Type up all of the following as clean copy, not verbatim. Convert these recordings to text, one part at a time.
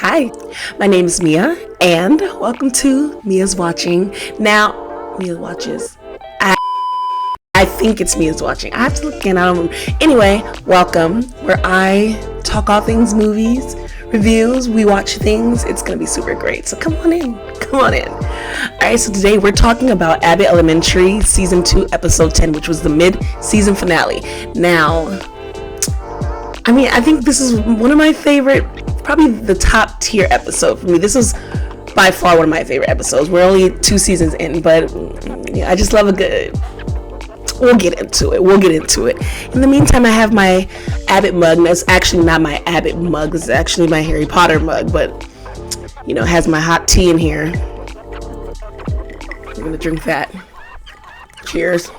Hi, my name is Mia, and welcome to Mia's Watching. Now, Mia watches. I think it's Mia's Watching. I have to look again. I don't remember. Anyway, welcome, where I talk all things movies, reviews, we watch things. It's gonna be super great. So come on in. All right, so today we're talking about Abbott Elementary Season 2, Episode 10, which was the mid-season finale. Now, I think this is one of my favorite, probably the top tier episode for me. This is by far one of my favorite episodes. We're only 2 seasons in, but I just love a good... We'll get into it. In the meantime, I have my Abbott mug. That's actually not my Abbott mug. It's actually my Harry Potter mug, but, it has my hot tea in here. I'm going to drink that. Cheers.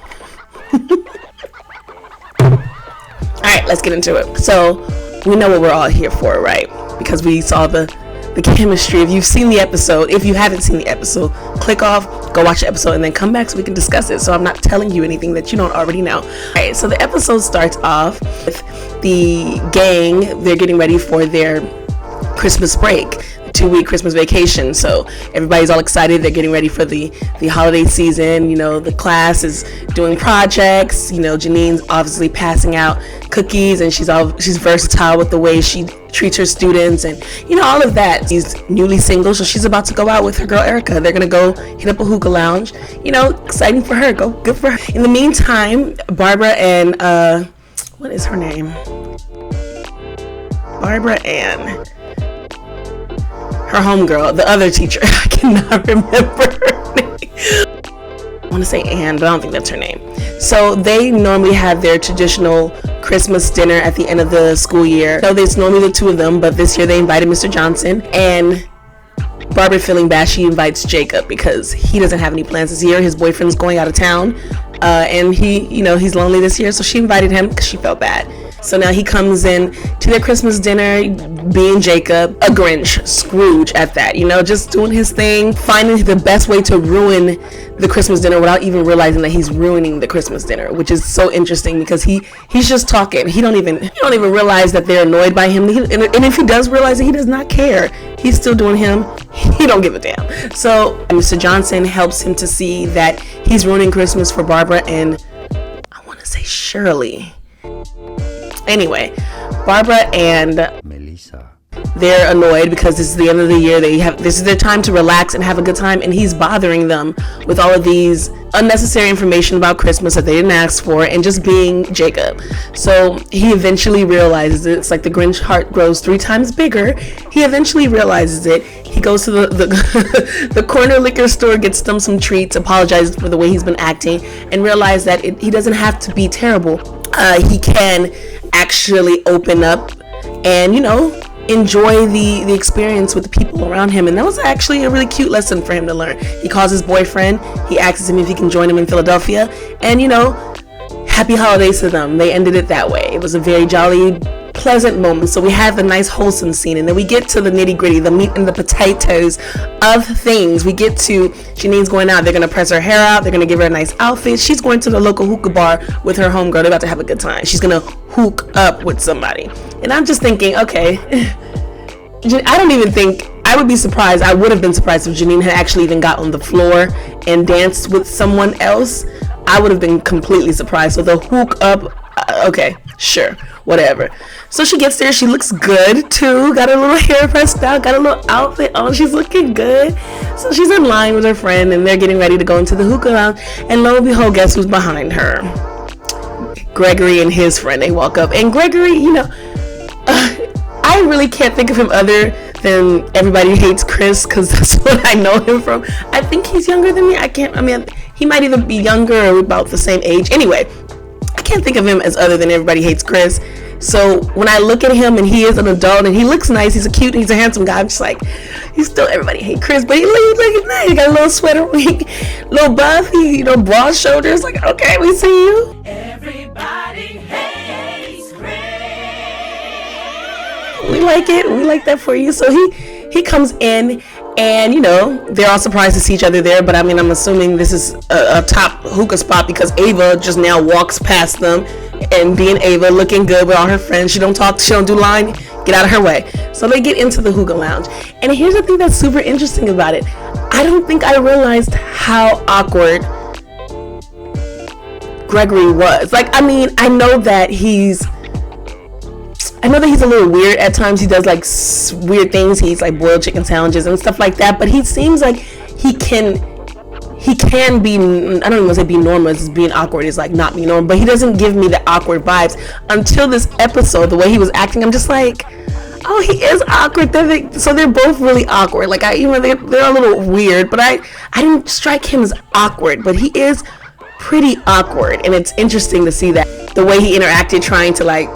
All right, let's get into it. So, we know what we're all here for, right? Because we saw the chemistry. If you've seen the episode, if you haven't seen the episode, click off, go watch the episode, and then come back so we can discuss it. So I'm not telling you anything that you don't already know. All right, so the episode starts off with the gang. They're getting ready for their Christmas break, 2-week Christmas vacation. So everybody's all excited. They're getting ready for the holiday season. The class is doing projects. Janine's obviously passing out cookies, and she's versatile with the way she treats her students, and all of that. She's newly single, so she's about to go out with her girl Erica. They're gonna go hit up a hookah lounge. Exciting for her. Good for her. In the meantime, Barbara and what is her name? Barbara and her homegirl, the other teacher. I cannot remember her name. I want to say Anne, but I don't think that's her name. So they normally have their traditional Christmas dinner at the end of the school year. So it's normally the 2 of them, but this year they invited Mr. Johnson, and Barbara, feeling bad, she invites Jacob because he doesn't have any plans this year. His boyfriend's going out of town, and he's lonely this year, so she invited him because she felt bad. So now he comes in to their Christmas dinner, being Jacob, a Grinch, Scrooge at that, just doing his thing, finding the best way to ruin the Christmas dinner without even realizing that he's ruining the Christmas dinner, which is so interesting because he's just talking. He don't even realize that they're annoyed by him. And if he does realize it, he does not care. He's still doing him. He don't give a damn. So Mr. Johnson helps him to see that he's ruining Christmas for Barbara and I want to say Shirley. Anyway, Barbara and Melissa, they're annoyed because this is the end of the year. This is their time to relax and have a good time, and he's bothering them with all of these unnecessary information about Christmas that they didn't ask for, and just being Jacob. So he eventually realizes it. It's like the Grinch heart grows 3 times bigger. He eventually realizes it. He goes to the corner liquor store, gets them some treats, apologizes for the way he's been acting, and realizes that he doesn't have to be terrible. He can actually open up and enjoy the experience with the people around him. And that was actually a really cute lesson for him to learn. He calls his boyfriend, he asks him if he can join him in Philadelphia, and happy holidays to them. They ended it that way. It was a very jolly, pleasant moment. So we have the nice wholesome scene, and then we get to the nitty gritty, the meat and the potatoes of things. We get to Janine's going out. They're going to press her hair out. They're going to give her a nice outfit. She's going to the local hookah bar with her homegirl. They're about to have a good time. She's going to hook up with somebody. And I'm just thinking, okay, I would be surprised. I would have been surprised if Janine had actually even got on the floor and danced with someone else. I would have been completely surprised. So the hook up, okay, sure, whatever. So she gets there. She looks good too. Got her little hair pressed out. Got a little outfit on. She's looking good. So she's in line with her friend, and they're getting ready to go into the hookah lounge. And lo and behold, guess who's behind her? Gregory and his friend. They walk up, and Gregory, I really can't think of him other than Everybody Hates Chris, because that's what I know him from. I think he's younger than me. He might either be younger or about the same age. Anyway, I can't think of him as other than Everybody Hates Chris. So when I look at him, and he is an adult, and he looks nice, he's a handsome guy, I'm just like, he's still Everybody Hates Chris, but he looks nice. He got a little sweater, little buff, broad shoulders. Like, okay, we see you. Everybody hates Chris. We like it. We like that for you. So he comes in, and they're all surprised to see each other there, but I'm assuming this is a top hookah spot because Ava just now walks past them and being Ava, looking good with all her friends. She don't talk, she don't do line, get out of her way. So they get into the hookah lounge. And here's the thing that's super interesting about it. I don't think I realized how awkward Gregory was. Like, I mean, I know that he's a little weird at times. He does like weird things. He's like boiled chicken sandwiches and stuff like that. But he seems like he can be, I don't even want to say be normal, as being awkward is like not being normal, but he doesn't give me the awkward vibes until this episode. The way he was acting, I'm just like, oh, he is awkward. So they're both really awkward. Like, they're a little weird, but I didn't strike him as awkward, but he is pretty awkward. And it's interesting to see that the way he interacted, trying to like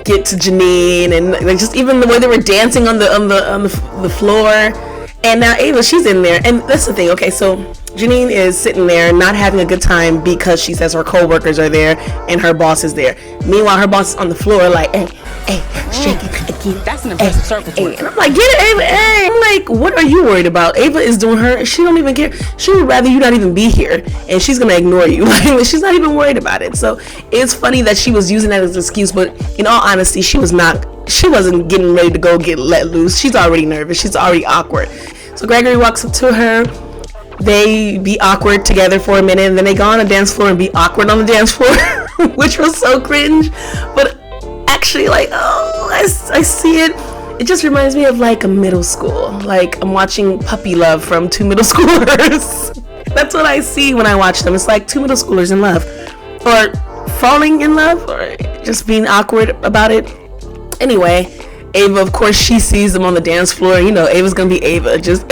get to Janine, and like just even the way they were dancing on the floor. And now Ava, she's in there, and that's the thing. Okay, so Janine is sitting there not having a good time because she says her co-workers are there and her boss is there. Meanwhile, her boss is on the floor like, hey, shake it. That's an impressive circle. And I'm like, get it, Ava. Hey. I'm like, what are you worried about? Ava is doing her. She don't even care. She would rather you not even be here, and she's gonna ignore you. Like, she's not even worried about it. So it's funny that she was using that as an excuse, but in all honesty, she wasn't getting ready to go get let loose. She's already nervous. She's already awkward. So Gregory walks up to her. They be awkward together for a minute, and then they go on the dance floor and be awkward on the dance floor, which was so cringe. But actually, like, oh, I see it. It just reminds me of like a middle school. Like, I'm watching Puppy Love from two middle schoolers. That's what I see when I watch them. It's like two middle schoolers in love, or falling in love, or just being awkward about it. Anyway, Ava, of course, she sees them on the dance floor. You know, Ava's gonna be Ava, just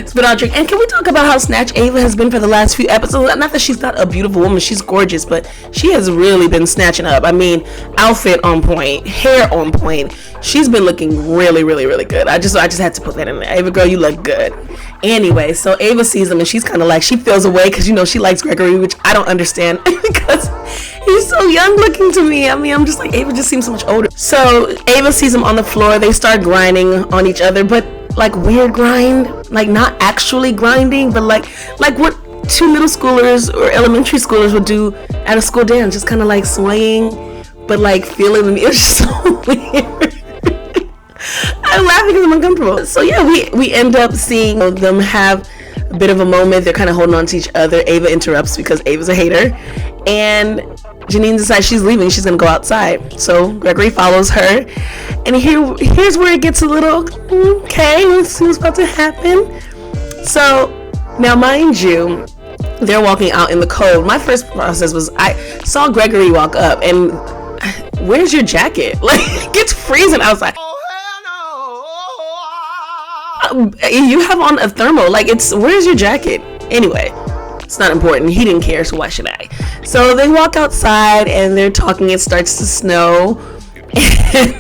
spit out drink. And can we talk about how snatched Ava has been for the last few episodes? Not that she's not a beautiful woman, she's gorgeous, but she has really been snatching up. I mean, outfit on point, hair on point. She's been looking really, really, really good. I just had to put that in there. Ava, girl, you look good. Anyway, so Ava sees him and she's kind of like, she feels away because, you know, she likes Gregory, which I don't understand because he's so young looking to me. I mean, I'm just like, Ava just seems so much older. So Ava sees him on the floor. They start grinding on each other, but like weird grind, like not actually grinding, but like what two middle schoolers or elementary schoolers would do at a school dance, just kind of like swaying, but like feeling them. It was just so weird. I'm laughing because I'm uncomfortable. So yeah, we end up seeing them have a bit of a moment. They're kind of holding on to each other. Ava interrupts because Ava's a hater, and Janine decides she's leaving. She's gonna go outside. So Gregory follows her, and here's where it gets a little okay. Let's see what's about to happen. So now, mind you, they're walking out in the cold. My first process was I saw Gregory walk up, and where's your jacket? Like, it's freezing outside. You have on a thermal. Like, where's your jacket? Anyway, it's not important. He didn't care, so why should I? So they walk outside and they're talking. It starts to snow. And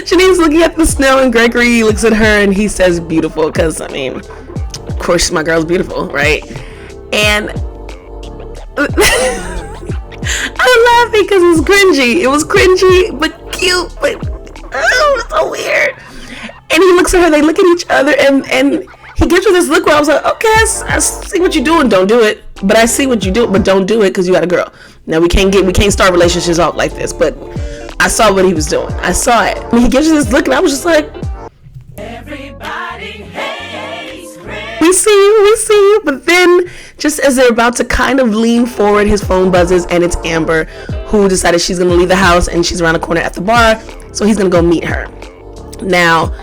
Janine's looking at the snow, and Gregory looks at her and he says beautiful, because, I mean, of course my girl's beautiful, right? And I'm laughing because it was cringy. It was cringy, but cute, but it's so weird. And he looks at her, they look at each other, and he gives her this look where I was like, okay, I see what you're doing, don't do it. But I see what you do, but don't do it because you got a girl. Now we can't start relationships off like this, but I saw what he was doing. I saw it. And he gives her this look, and I was just like, everybody hates Chris. We see you. But then, just as they're about to kind of lean forward, his phone buzzes, and it's Amber, who decided she's going to leave the house, and she's around the corner at the bar, so he's going to go meet her. Now,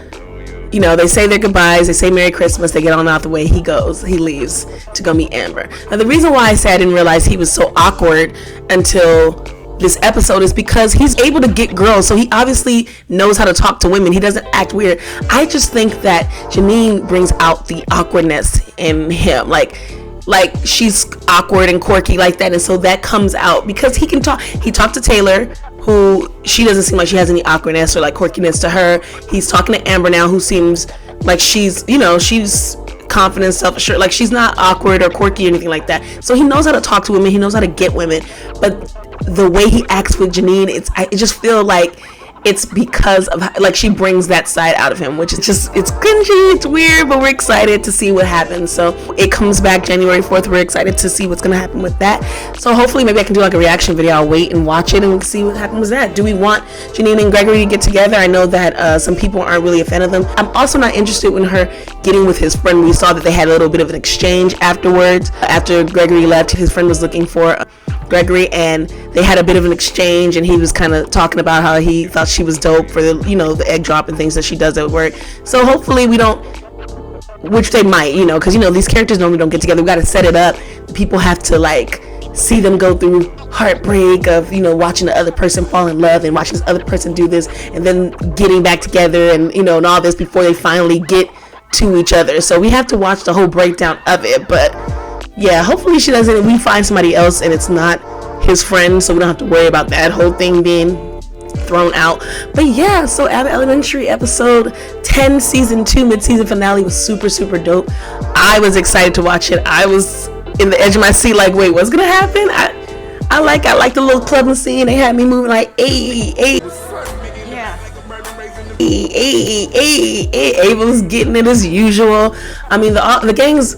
you know, they say their goodbyes, they say Merry Christmas, they get on out the way, he leaves to go meet Amber. Now, the reason why I say I didn't realize he was so awkward until this episode is because he's able to get girls, so he obviously knows how to talk to women. He doesn't act weird. I just think that Janine brings out the awkwardness in him, like she's awkward and quirky like that, and so that comes out because he can talk. He talked to Taylor, who she doesn't seem like she has any awkwardness or like quirkiness to her. He's talking to Amber now, who seems like she's confident, self-assured, like she's not awkward or quirky or anything like that. So he knows how to talk to women, he knows how to get women, but the way he acts with Janine, I just feel like it's because of like she brings that side out of him, which is just, it's cringy, it's weird, but we're excited to see what happens. So it comes back January 4th. We're excited to see what's gonna happen with that. So hopefully maybe I can do like a reaction video. I'll wait and watch it and see what happens with that. Do we want Janine and Gregory to get together? I know that some people aren't really a fan of them. I'm also not interested in her getting with his friend. We saw that they had a little bit of an exchange afterwards. After Gregory left, his friend was looking for Gregory, and they had a bit of an exchange, and he was kind of talking about how he thought she was dope for the, you know, the egg drop and things that she does at work. So hopefully we don't, which they might, you know, because, you know, these characters normally don't get together. We got to set it up. People have to like see them go through heartbreak of, you know, watching the other person fall in love and watching this other person do this and then getting back together and, you know, and all this before they finally get to each other. So we have to watch the whole breakdown of it. But yeah, hopefully she doesn't, we find somebody else and it's not his friend, so we don't have to worry about that whole thing being thrown out. But yeah, so Abbott Elementary episode 10 season 2 mid-season finale was super dope. I was excited to watch it. I was in the edge of my seat like, wait, what's gonna happen? I like the little clubbing scene. They had me moving like, hey. Ava's getting it as usual. I mean, the gangs,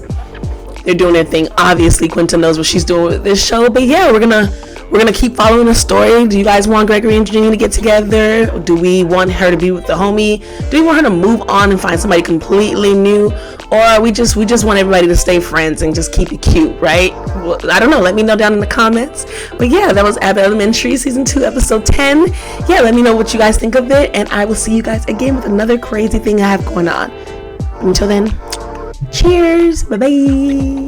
they're doing their thing. Obviously, Quinta knows what she's doing with this show. But yeah, we're gonna keep following the story. Do you guys want Gregory and Janine to get together? Do we want her to be with the homie? Do we want her to move on and find somebody completely new? Or we just want everybody to stay friends and just keep it cute, right? Well, I don't know. Let me know down in the comments. But yeah, that was Abbott Elementary season 2 episode 10. Yeah, let me know what you guys think of it, and I will see you guys again with another crazy thing I have going on. Until then, cheers. Bye bye.